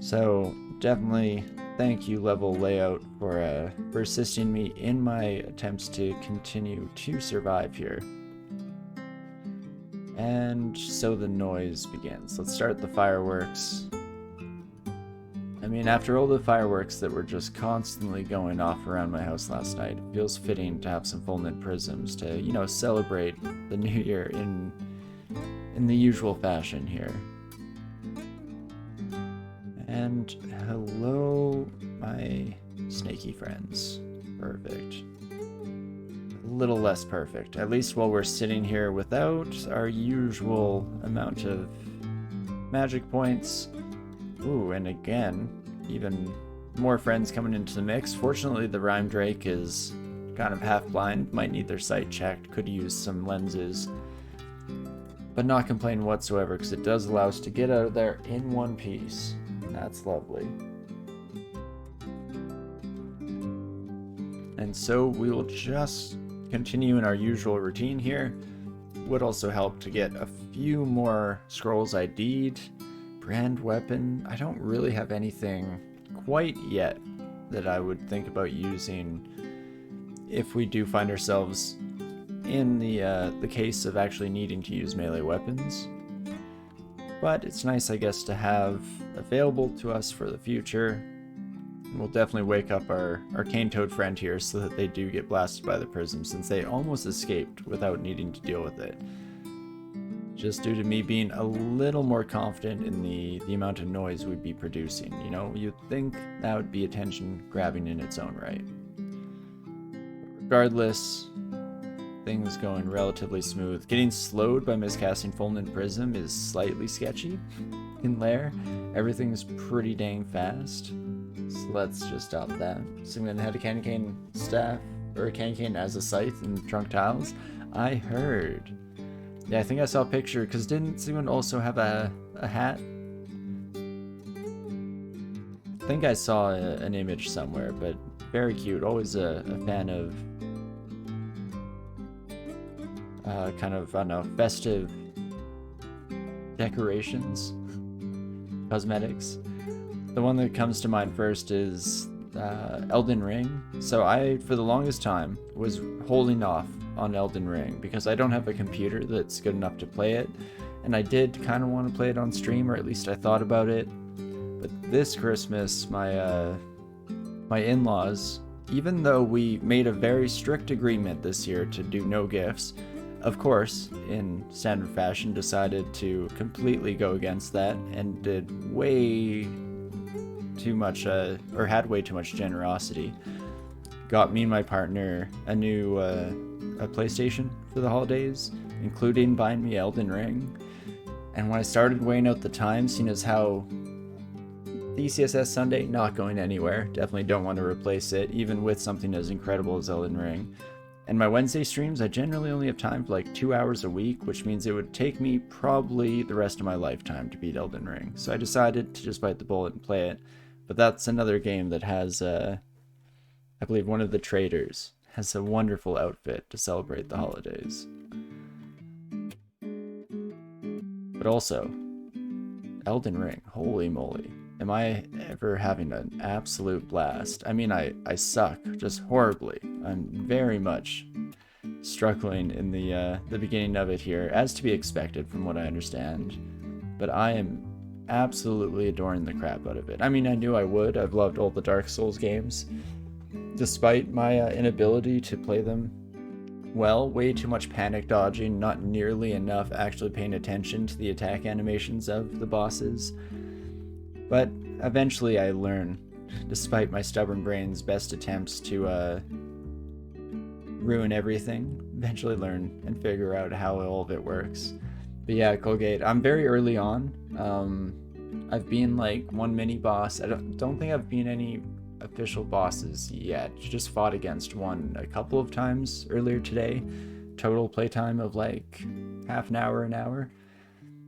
So definitely thank you, Level Layout, for assisting me in my attempts to continue to survive here. And so the noise begins. Let's start the fireworks. I mean, after all the fireworks that were just constantly going off around my house last night, it feels fitting to have some fulminant prisms to, celebrate the new year in the usual fashion here. And hello, my snaky friends. Perfect. A little less perfect, at least while we're sitting here without our usual amount of magic points. Ooh, and again, even more friends coming into the mix. Fortunately, the Rhyme Drake is kind of half blind, might need their sight checked, could use some lenses, but not complain whatsoever because it does allow us to get out of there in one piece. That's lovely. And so we will just continue in our usual routine here. Would also help to get a few more scrolls ID'd. Brand weapon. I don't really have anything quite yet that I would think about using if we do find ourselves in the case of actually needing to use melee weapons. But it's nice, I guess, to have available to us for the future. We'll definitely wake up our arcane toad friend here so that they do get blasted by the prism, since they almost escaped without needing to deal with it. Just due to me being a little more confident in the amount of noise we'd be producing. You'd think that would be attention grabbing in its own right. Regardless, things going relatively smooth. Getting slowed by miscasting Fulminant Prism is slightly sketchy in Lair. Everything's pretty dang fast. So let's just stop that. Sigmund had a candy cane staff, or a candy cane as a scythe in trunk tiles. I heard. Yeah, I think I saw a picture, because didn't Sigmund also have a hat? I think I saw an image somewhere, but very cute. Always a fan of kind of, I don't know, festive decorations, cosmetics. The one that comes to mind first is Elden Ring. So I, for the longest time, was holding off on Elden Ring because I don't have a computer that's good enough to play it, and I did kind of want to play it on stream, or at least I thought about it. But this Christmas, my in-laws, even though we made a very strict agreement this year to do no gifts, of course, in standard fashion, decided to completely go against that and did way too much, or had way too much generosity. Got me and my partner a new a PlayStation for the holidays, including buying me Elden Ring. And when I started weighing out the time, seeing as how DCSS Sunday not going anywhere, definitely don't want to replace it, even with something as incredible as Elden Ring. And my Wednesday streams, I generally only have time for like 2 hours a week, which means it would take me probably the rest of my lifetime to beat Elden Ring. So I decided to just bite the bullet and play it. But that's another game that has, I believe one of the traders has a wonderful outfit to celebrate the holidays. But also, Elden Ring, holy moly. Am I ever having an absolute blast? I mean, I suck, just horribly. I'm very much struggling in the beginning of it here, as to be expected from what I understand. But I am absolutely adoring the crap out of it. I mean, I knew I would. I've loved all the Dark Souls games. Despite my inability to play them well, way too much panic dodging, not nearly enough actually paying attention to the attack animations of the bosses. But eventually I learn, despite my stubborn brain's best attempts to ruin everything, eventually learn and figure out how all of it works. But yeah, Colgate, I'm very early on. I've been like one mini boss. I don't think I've been any official bosses yet. Just fought against one a couple of times earlier today. Total playtime of like half an hour.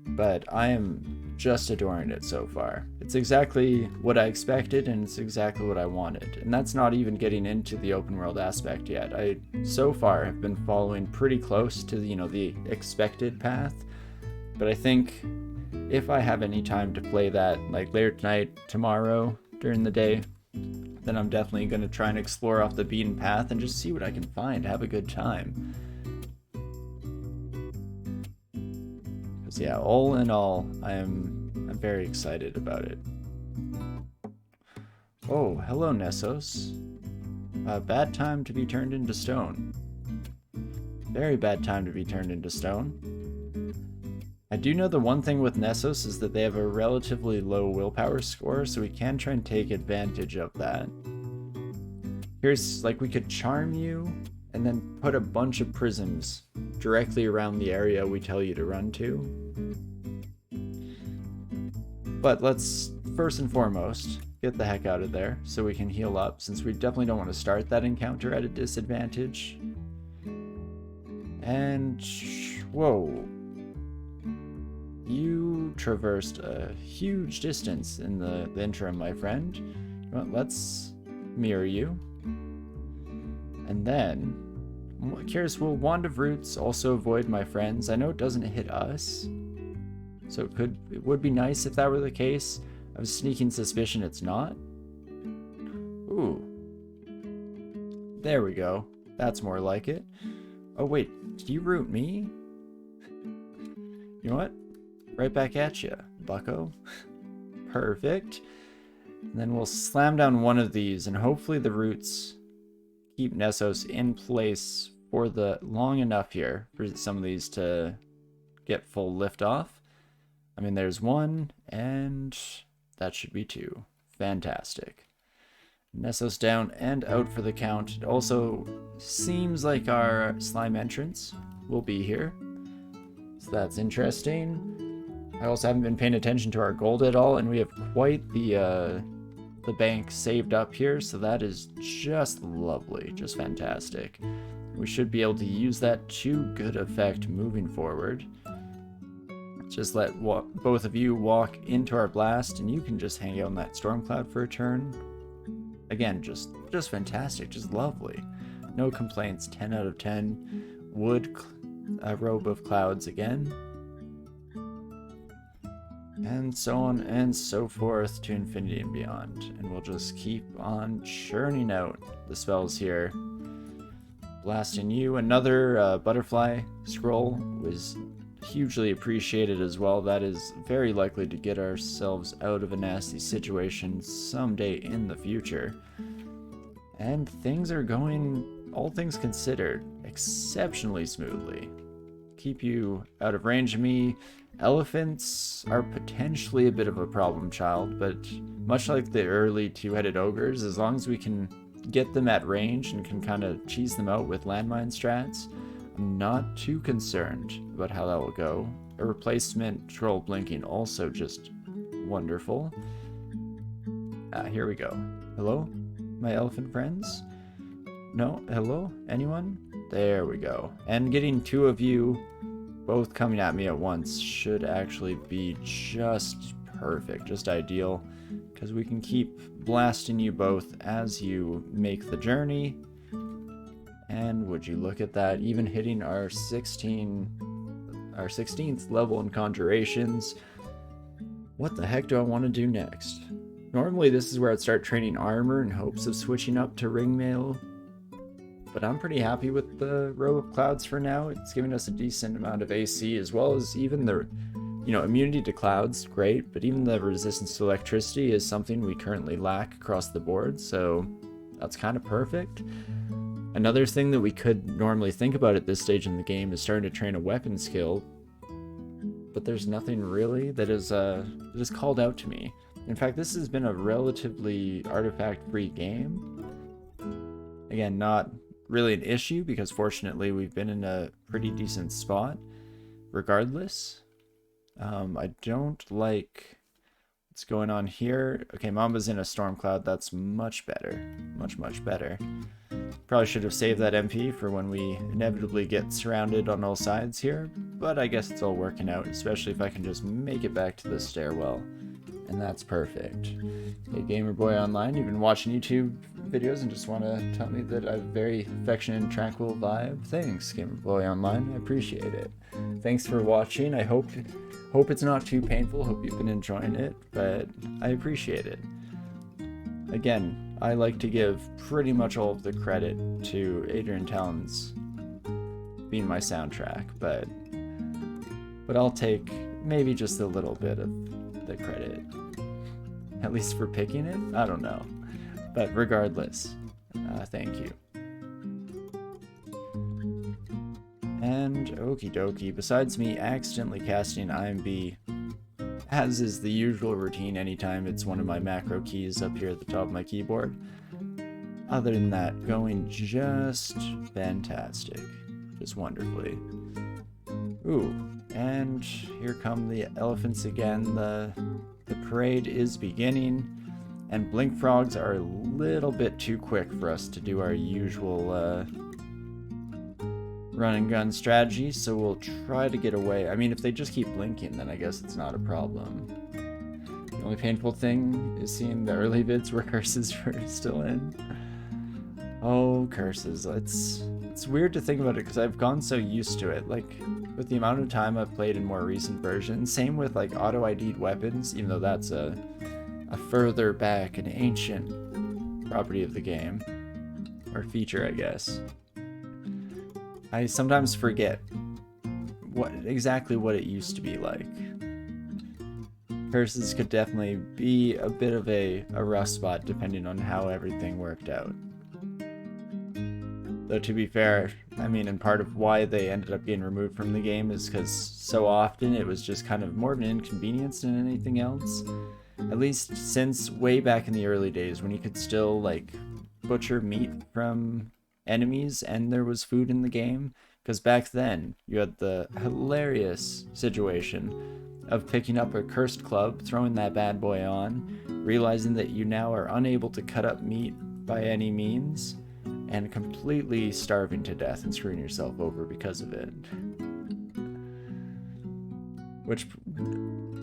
But I am just adoring it so far. It's exactly what I expected, and it's exactly what I wanted. And that's not even getting into the open world aspect yet. I, so far, have been following pretty close to the expected path. But I think if I have any time to play that, like later tonight, tomorrow, during the day, then I'm definitely going to try and explore off the beaten path and just see what I can find, have a good time. Because yeah, all in all, I'm very excited about it. Oh, hello Nessos. Bad time to be turned into stone. Very bad time to be turned into stone. I do know the one thing with Nessos is that they have a relatively low willpower score, so we can try and take advantage of that. Here's, like, we could charm you, and then put a bunch of prisms directly around the area we tell you to run to. But let's, first and foremost, get the heck out of there so we can heal up, since we definitely don't want to start that encounter at a disadvantage. And, whoa. You traversed a huge distance in the interim, my friend. Well, let's mirror you. And then, I'm curious, will Wand of Roots also avoid my friends? I know it doesn't hit us, so it would be nice if that were the case. I have a sneaking suspicion it's not. Ooh. There we go. That's more like it. Oh wait, did you root me? You know what? Right back at you, bucko. Perfect. And then we'll slam down one of these, and hopefully the roots keep Nessos in place for the long enough here for some of these to get full lift off. I mean, there's one, and that should be two. Fantastic. Nessos down and out for the count. It also seems like our slime entrance will be here, so that's interesting. I also haven't been paying attention to our gold at all, and we have quite the bank saved up here, so that is just lovely, just fantastic. We should be able to use that to good effect moving forward. Just let both of you walk into our blast, and you can just hang out in that storm cloud for a turn. Again, just fantastic, just lovely. No complaints, 10 out of 10. Wood robe of clouds again. And so on and so forth to infinity and beyond. And we'll just keep on churning out the spells here. Blasting you. Another butterfly scroll was hugely appreciated as well. That is very likely to get ourselves out of a nasty situation someday in the future. And things are going, all things considered, exceptionally smoothly. Keep you out of range of me. Elephants are potentially a bit of a problem child, but much like the early two-headed ogres, as long as we can get them at range and can kind of cheese them out with landmine strats, I'm not too concerned about how that will go. A replacement troll blinking also just wonderful. Here we go. Hello, my elephant friends? No? Hello? Anyone? There we go. And getting two of you both coming at me at once should actually be just perfect, just ideal, because we can keep blasting you both as you make the journey. And would you look at that, even hitting our 16th level in conjurations. What the heck do I want to do next? Normally this is where I'd start training armor in hopes of switching up to ring mail, but I'm pretty happy with the robe of clouds for now. It's giving us a decent amount of AC, as well as even the, immunity to clouds, great, but even the resistance to electricity is something we currently lack across the board, so that's kind of perfect. Another thing that we could normally think about at this stage in the game is starting to train a weapon skill, but there's nothing really that is called out to me. In fact, this has been a relatively artifact-free game. Again, not really an issue, because fortunately we've been in a pretty decent spot regardless. I don't like what's going on here. Okay, Mamba's in a storm cloud. That's much better. Much better. Probably should have saved that MP for when we inevitably get surrounded on all sides here, but I guess it's all working out, especially if I can just make it back to the stairwell. And that's perfect. Hey, Gamer Boy Online, you've been watching YouTube videos and just want to tell me that I have a very affectionate and tranquil vibe. Thanks, Gamer Boy Online. I appreciate it. Thanks for watching. I hope Hope it's not too painful. Hope you've been enjoying it, but I appreciate it. Again, I like to give pretty much all of the credit to Adrian Towns being my soundtrack, but I'll take maybe just a little bit of the credit, at least for picking it. I don't know, but regardless, thank you. And okie dokie, besides me accidentally casting IMB, as is the usual routine anytime it's one of my macro keys up here at the top of my keyboard, other than that, going just fantastic, just wonderfully. Ooh, and here come the elephants again. The parade is beginning, and blink frogs are a little bit too quick for us to do our usual run and gun strategy, so we'll try to get away. I mean, if they just keep blinking, then I guess it's not a problem. The only painful thing is seeing the early vids where curses were still in. Oh, curses. It's weird to think about it because I've gone so used to it. Like, with the amount of time I've played in more recent versions, same with like auto-ID'd weapons, even though that's a further back and ancient property of the game, or feature, I guess. I sometimes forget exactly what it used to be like. Curses could definitely be a bit of a rough spot depending on how everything worked out. Though to be fair, I mean, and part of why they ended up getting removed from the game is because so often it was just kind of more of an inconvenience than anything else. At least since way back in the early days when you could still like butcher meat from enemies and there was food in the game, because back then you had the hilarious situation of picking up a cursed club, throwing that bad boy on, realizing that you now are unable to cut up meat by any means, and completely starving to death and screwing yourself over because of it. Which,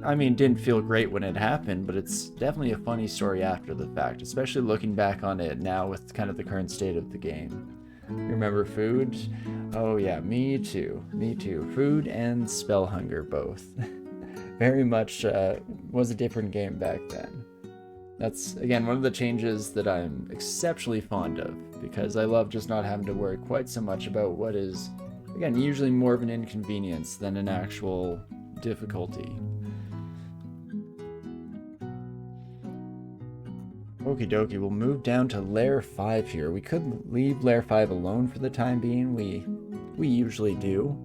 I mean, didn't feel great when it happened, but it's definitely a funny story after the fact, especially looking back on it now with kind of the current state of the game. You remember food? Oh yeah, me too. Me too. Food and spell hunger both. Very much was a different game back then. That's, again, one of the changes that I'm exceptionally fond of, because I love just not having to worry quite so much about what is, again, usually more of an inconvenience than an actual difficulty. Okie dokie, we'll move down to Lair 5 here. We could leave Lair 5 alone for the time being. We usually do.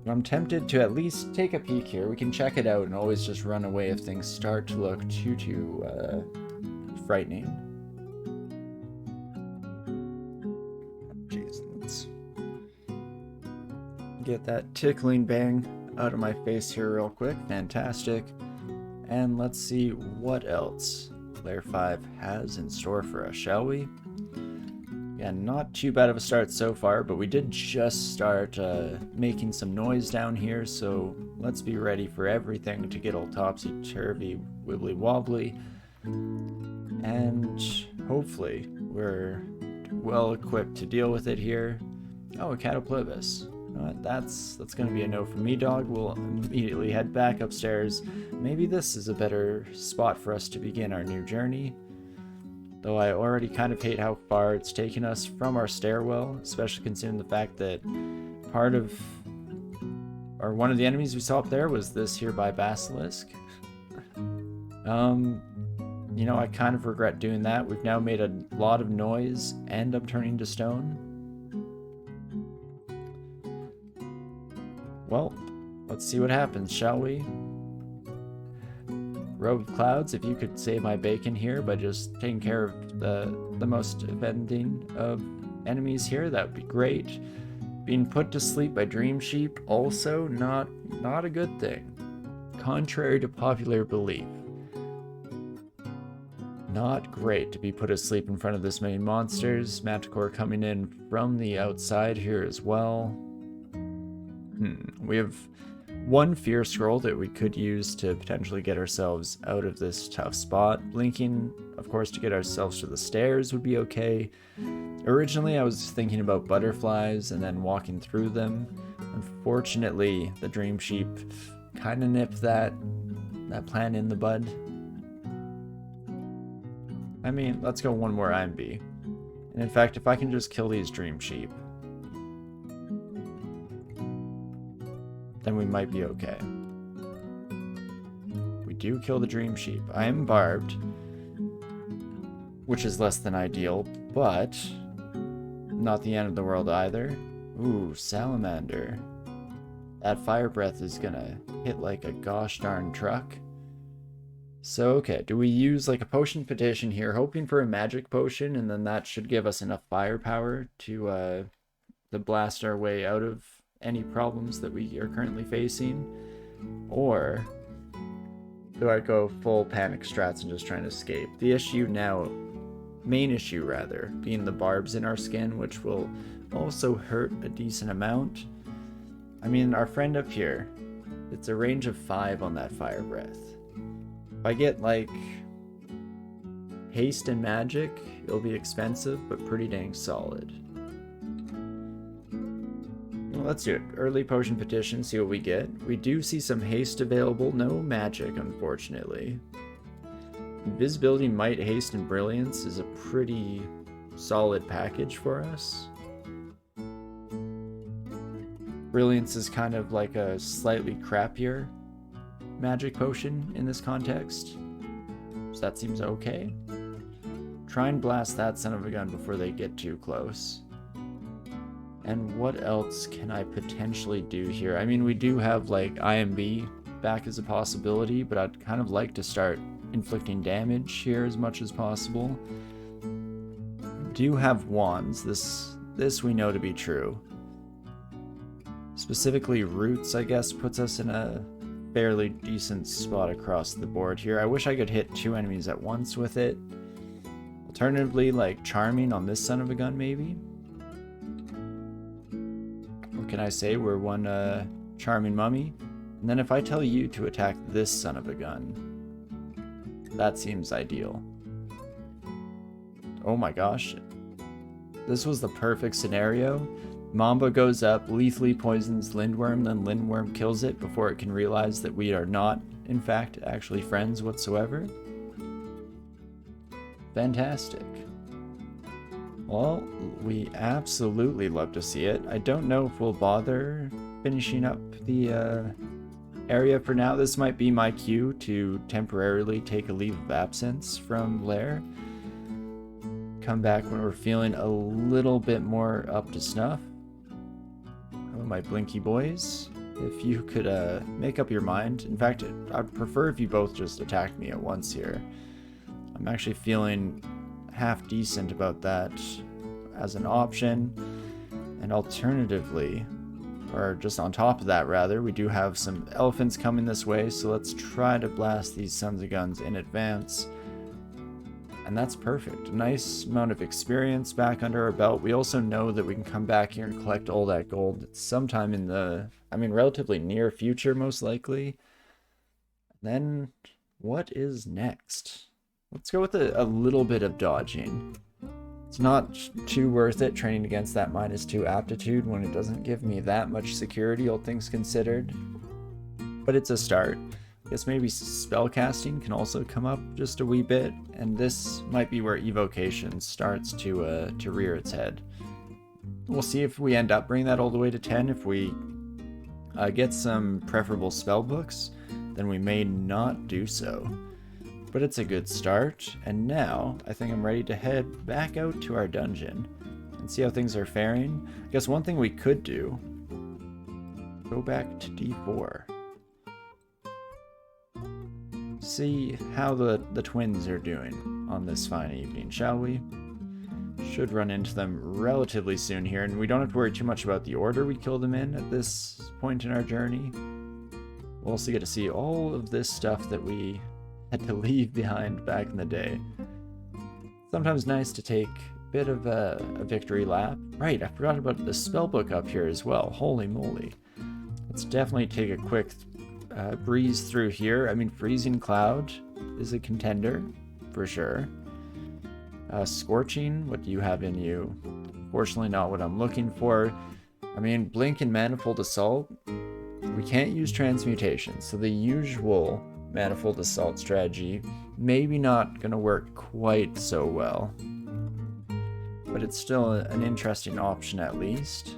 But I'm tempted to at least take a peek here. We can check it out and always just run away if things start to look too frightening. Jeez, let's get that tickling bang out of my face here real quick. Fantastic. And let's see what else Lair 5 has in store for us, shall we? Yeah, not too bad of a start so far, but we did just start making some noise down here, so let's be ready for everything to get all topsy-turvy, wibbly-wobbly, and hopefully we're well equipped to deal with it here. Oh, a Cataplebis. That's going to be a no for me, dog. We'll immediately head back upstairs. Maybe this is a better spot for us to begin our new journey. Though I already kind of hate how far it's taken us from our stairwell, especially considering the fact that one of the enemies we saw up there was this here by Basilisk. You know, I kind of regret doing that. We've now made a lot of noise and I'm turning to stone. Well, let's see what happens, shall we? Rogue Clouds, if you could save my bacon here by just taking care of the most offending of enemies here, that would be great. Being put to sleep by Dream Sheep, also not a good thing. Contrary to popular belief. Not great to be put asleep in front of this many monsters. Manticore coming in from the outside here as well. We have one fear scroll that we could use to potentially get ourselves out of this tough spot. Blinking, of course, to get ourselves to the stairs would be okay. Originally, I was thinking about butterflies and then walking through them. Unfortunately, the Dream Sheep kind of nip that plan in the bud. I mean, let's go one more IMB. And in fact, if I can just kill these dream sheep, then we might be okay. We do kill the dream sheep. I am barbed, which is less than ideal, but not the end of the world either. Ooh, salamander. That fire breath is gonna hit like a gosh darn truck. So, okay, do we use like a potion petition here, hoping for a magic potion, and then that should give us enough firepower to blast our way out of any problems that we are currently facing? Or do I go full panic strats and just try and escape? The issue now, main issue rather, being the barbs in our skin, which will also hurt a decent amount. I mean, our friend up here, it's a range of 5 on that fire breath. If I get like haste and magic, it'll be expensive, but pretty dang solid. Well, let's do it. Early potion petition, see what we get. We do see some haste available, no magic, unfortunately. Invisibility, might, haste, and brilliance is a pretty solid package for us. Brilliance is kind of like a slightly crappier magic potion in this context, so that seems okay. Try and blast that son of a gun before they get too close. And what else can I potentially do here? I mean, we do have like IMB back as a possibility, but I'd kind of like to start inflicting damage here as much as possible. We do have wands. This we know to be true. Specifically roots, I guess, puts us in a fairly decent spot across the board here. I wish I could hit 2 enemies at once with it. Alternatively, like charming on this son of a gun, maybe. What can I say? We're one charming mummy. And then if I tell you to attack this son of a gun, that seems ideal. Oh my gosh. This was the perfect scenario. Mamba goes up, lethally poisons Lindworm, then Lindworm kills it before it can realize that we are not, in fact, actually friends whatsoever. Fantastic. Well, we absolutely love to see it. I don't know if we'll bother finishing up the area for now. This might be my cue to temporarily take a leave of absence from Lair. Come back when we're feeling a little bit more up to snuff. Oh, my blinky boys. If you could make up your mind. In fact, I'd prefer if you both just attacked me at once here. I'm actually feeling half decent about that as an option. And alternatively, or just on top of that rather, we do have some elephants coming this way, so let's try to blast these sons of guns in advance. And that's perfect. A nice amount of experience back under our belt. We also know that we can come back here and collect all that gold sometime in the, relatively near future, most likely. Then, what is next? Let's go with a little bit of dodging. It's not too worth it training against that -2 aptitude when it doesn't give me that much security, all things considered. But it's a start. I guess maybe spellcasting can also come up just a wee bit, and this might be where evocation starts to rear its head. We'll see if we end up bringing that all the way to 10. If we get some preferable spell books, then we may not do so. But it's a good start, and now I think I'm ready to head back out to our dungeon and see how things are faring. I guess one thing we could do, go back to D4. See how the twins are doing on this fine evening, shall we? Should run into them relatively soon here, and we don't have to worry too much about the order we kill them in at this point in our journey. We'll also get to see all of this stuff that we had to leave behind back in the day. Sometimes nice to take a bit of a victory lap. Right, I forgot about the spellbook up here as well. Holy moly. Let's definitely take a quick breeze through here. Freezing Cloud is a contender, for sure. Scorching, what do you have in you? Fortunately not what I'm looking for. Blink and Manifold Assault We can't use transmutation, so the usual Manifold Assault strategy maybe not going to work quite so well. But it's still an interesting option at least.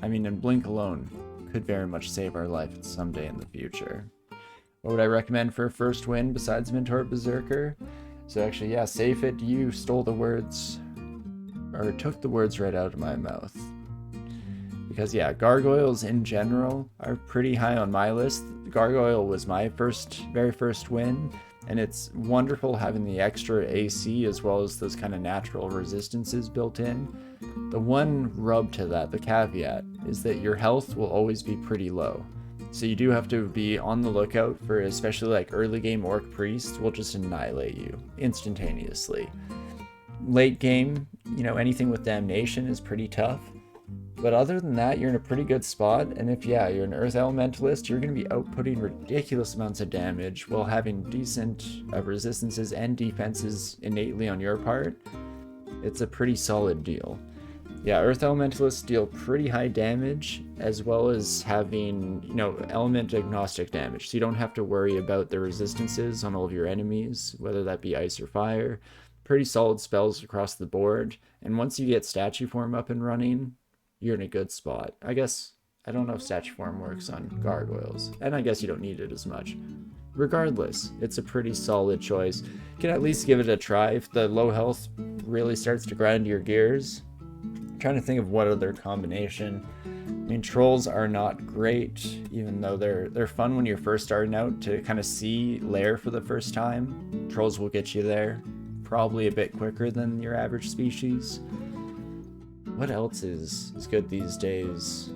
I mean, and Blink alone could very much save our life someday in the future. What would I recommend for a first win besides Mentor Berserker? So actually, yeah, Safe It, you stole the words, or took the words right out of my mouth. Because yeah, Gargoyles in general are pretty high on my list. Gargoyle was my very first win, and it's wonderful having the extra AC as well as those kind of natural resistances built in. The one rub to that, the caveat, is that your health will always be pretty low. So you do have to be on the lookout for, especially like early game Orc Priest will just annihilate you instantaneously. Late game, you know, anything with Damnation is pretty tough. But other than that, you're in a pretty good spot, and if, yeah, you're an Earth Elementalist, you're going to be outputting ridiculous amounts of damage while having decent resistances and defenses innately on your part. It's a pretty solid deal. Yeah, Earth Elementalists deal pretty high damage, as well as having, you know, element agnostic damage, so you don't have to worry about the resistances on all of your enemies, whether that be ice or fire. Pretty solid spells across the board, and once you get statue form up and running, you're in a good spot. I guess, I don't know if statue form works on gargoyles, and I guess you don't need it as much. Regardless, it's a pretty solid choice. You can at least give it a try if the low health really starts to grind your gears. I'm trying to think of what other combination. I mean, trolls are not great, even though they're fun when you're first starting out to kind of see lair for the first time. Trolls will get you there, probably a bit quicker than your average species. What else is good these days?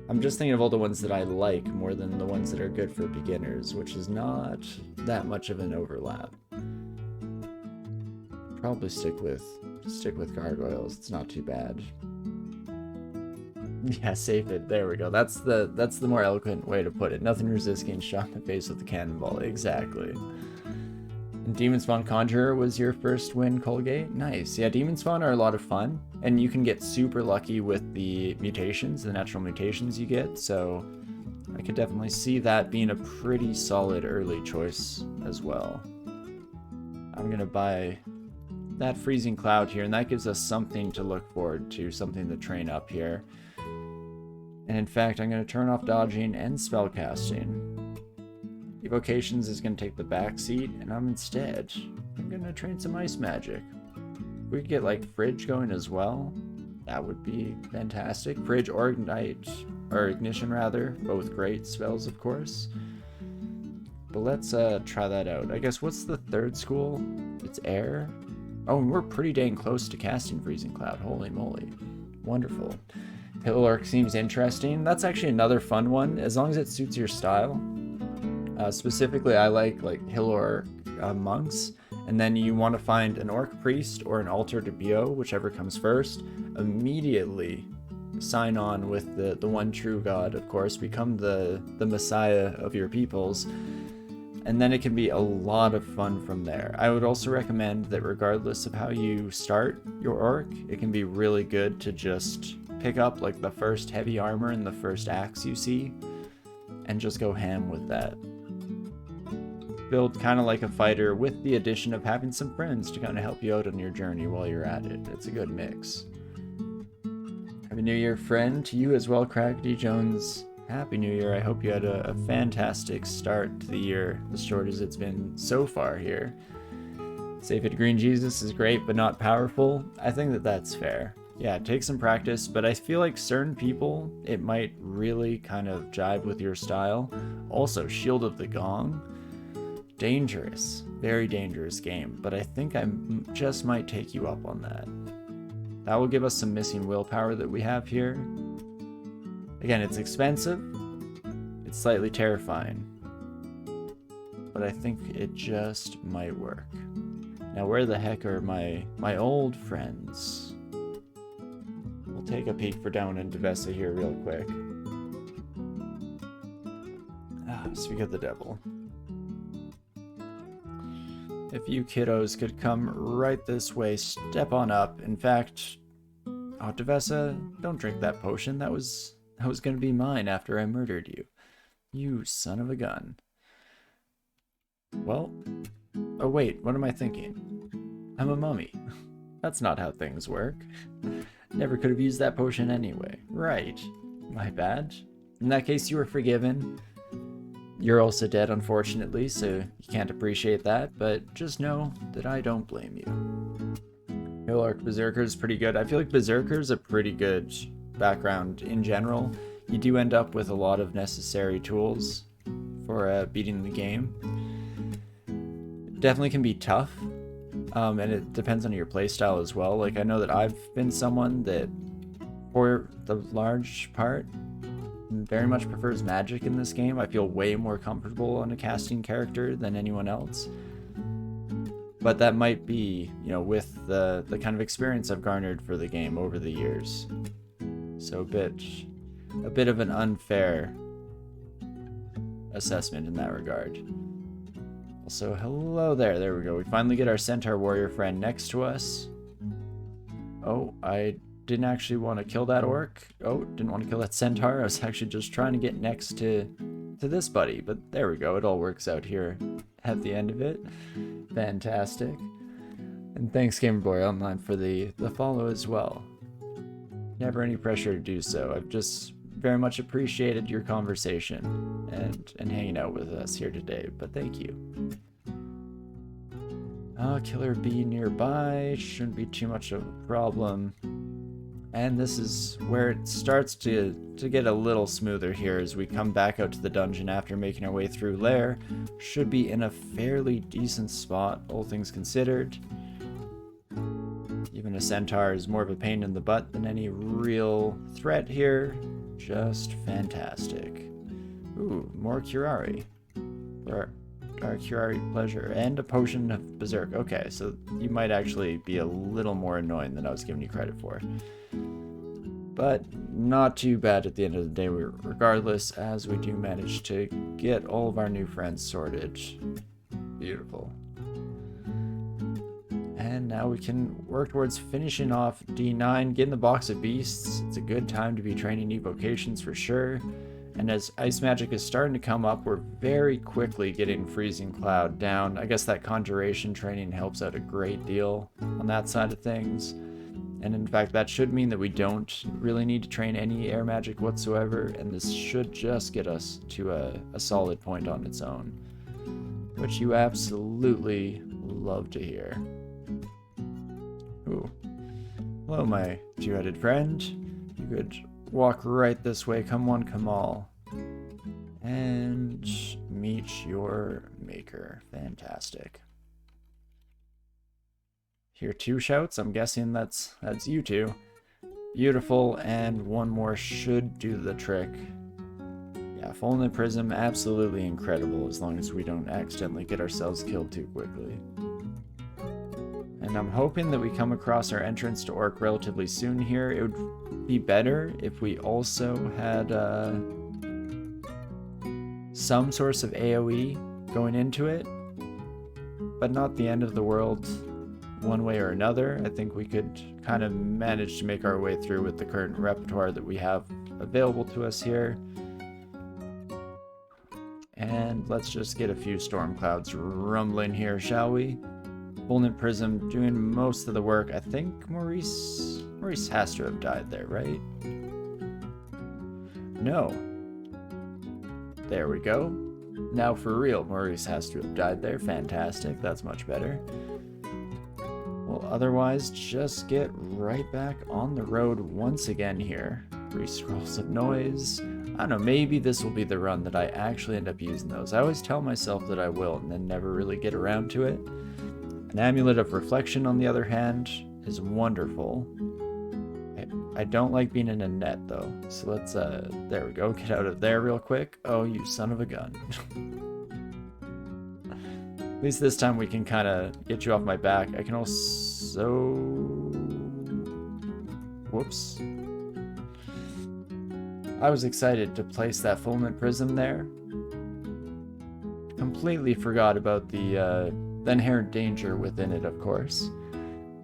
I'm just thinking of all the ones that I like more than the ones that are good for beginners, which is not that much of an overlap. Probably stick with gargoyles. It's not too bad. Yeah, Safe It. There we go. That's the more eloquent way to put it. Nothing resists getting shot in the face with the cannonball. Exactly. And Demon Spawn Conjurer was your first win, Colgate? Nice. Yeah, Demon Spawn are a lot of fun, and you can get super lucky with the mutations, the natural mutations you get, so I could definitely see that being a pretty solid early choice as well. I'm going to buy that Freezing Cloud here, and that gives us something to look forward to, something to train up here. And in fact, I'm going to turn off dodging and spellcasting. Evocations is going to take the back seat, and I'm going to train some ice magic. We could get like Fridge going as well. That would be fantastic. Fridge or Ignite, or Ignition rather, both great spells of course. But let's try that out. I guess what's the third school? It's Air. Oh, and we're pretty dang close to casting Freezing Cloud. Holy moly. Wonderful. Hillark seems interesting. That's actually another fun one, as long as it suits your style. Specifically, I like Hillark monks, and then you want to find an Orc Priest or an Altar to BO, whichever comes first. Immediately sign on with the one true God, of course, become the messiah of your peoples, and then it can be a lot of fun from there. I would also recommend that regardless of how you start your Orc, it can be really good to just pick up like the first heavy armor and the first axe you see, and just go ham with that. Build kind of like a fighter with the addition of having some friends to kind of help you out on your journey while you're at it. It's a good mix. Happy New Year, friend, to you as well, Crackety Jones. Happy New Year. I hope you had a fantastic start to the year, as short as it's been so far here. Safe It Green Jesus is great, but not powerful. I think that's fair. Yeah, take some practice, but I feel like certain people, it might really kind of jive with your style. Also, Shield of the Gong. Dangerous, very dangerous game, but I think I just might take you up on that. That will give us some missing willpower that we have here. Again, it's expensive, it's slightly terrifying, but I think it just might work. Now, where the heck are my old friends? We'll take a peek for Down and Devessa here real quick. Speak of the devil. If you kiddos could come right this way, step on up. In fact, Oh, Devessa, don't drink that potion. That was gonna be mine after I murdered you. You son of a gun. Well, oh wait, what am I thinking? I'm a mummy. That's not how things work. Never could have used that potion anyway. Right. My bad. In that case, you were forgiven. You're also dead, unfortunately, so you can't appreciate that, but just know that I don't blame you. Hill Arc Berserker is pretty good. I feel like Berserker is a pretty good background in general. You do end up with a lot of necessary tools for beating the game. It definitely can be tough, and it depends on your playstyle as well. Like, I know that I've been someone that, for the large part, very much prefers magic in this game. I feel way more comfortable on a casting character than anyone else. But that might be, you know, with the kind of experience I've garnered for the game over the years. So a bit of an unfair assessment in that regard. Also, hello there. There we go. We finally get our centaur warrior friend next to us. Oh, I didn't actually want to kill that orc. Oh, didn't want to kill that centaur. I was actually just trying to get next to this buddy, but there we go. It all works out here at the end of it. Fantastic. And thanks Game Boy Online for the follow as well. Never any pressure to do so. I've just very much appreciated your conversation and hanging out with us here today, but thank you. Killer bee nearby. Shouldn't be too much of a problem. And this is where it starts to get a little smoother here as we come back out to the dungeon after making our way through Lair. Should be in a fairly decent spot, all things considered. Even a centaur is more of a pain in the butt than any real threat here. Just fantastic. Ooh, more curare. For our curare pleasure. And a potion of berserk. Okay, so you might actually be a little more annoying than I was giving you credit for. But not too bad at the end of the day, regardless, as we do manage to get all of our new friends sorted. Beautiful. And now we can work towards finishing off D9, getting the box of beasts. It's a good time to be training evocations for sure. And as ice magic is starting to come up, we're very quickly getting freezing cloud down. I guess that conjuration training helps out a great deal on that side of things. And in fact, that should mean that we don't really need to train any air magic whatsoever, and this should just get us to a solid point on its own, which you absolutely love to hear. Ooh. Hello, my two-headed friend. You could walk right this way. Come one, come all. And meet your maker. Fantastic. Hear two shouts. I'm guessing that's you two. Beautiful, and one more should do the trick. Yeah, Fallen Prism, absolutely incredible as long as we don't accidentally get ourselves killed too quickly. And I'm hoping that we come across our entrance to Orc relatively soon here. It would be better if we also had some source of AoE going into it, but not the end of the world one way or another. I think we could kind of manage to make our way through with the current repertoire that we have available to us here. And let's just get a few storm clouds rumbling here, shall we? Fulminant Prism doing most of the work. I think Maurice has to have died there, right? No. There we go. Now for real, Maurice has to have died there. Fantastic. That's much better. Well, otherwise, just get right back on the road once again here. 3 scrolls of noise. I don't know, maybe this will be the run that I actually end up using those. I always tell myself that I will and then never really get around to it. An Amulet of Reflection, on the other hand, is wonderful. I don't like being in a net, though. So let's, there we go, get out of there real quick. Oh, you son of a gun. At least this time we can kind of get you off my back. I can also... Whoops. I was excited to place that Fulminant Prism there. Completely forgot about the inherent danger within it, of course.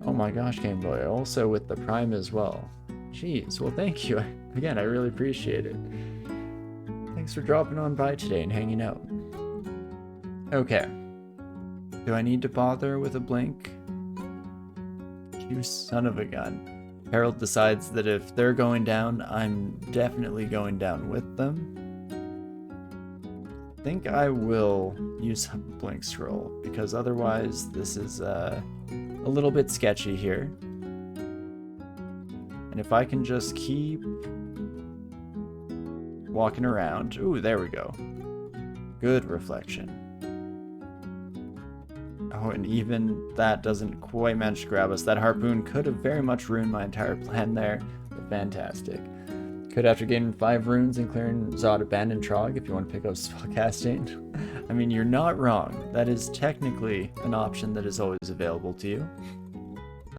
Oh my gosh, Game Boy. Also with the Prime as well. Jeez, well thank you. Again, I really appreciate it. Thanks for dropping on by today and hanging out. Okay. Do I need to bother with a blink? You son of a gun. Harold decides that if they're going down, I'm definitely going down with them. I think I will use a blink scroll, because otherwise this is a little bit sketchy here. And if I can just keep walking around. Ooh, there we go. Good reflection. Oh, and even that doesn't quite manage to grab us. That harpoon could have very much ruined my entire plan there, but fantastic. Could after gaining 5 runes and clearing Zot Abandoned Trog if you want to pick up spellcasting. I mean, you're not wrong. That is technically an option that is always available to you.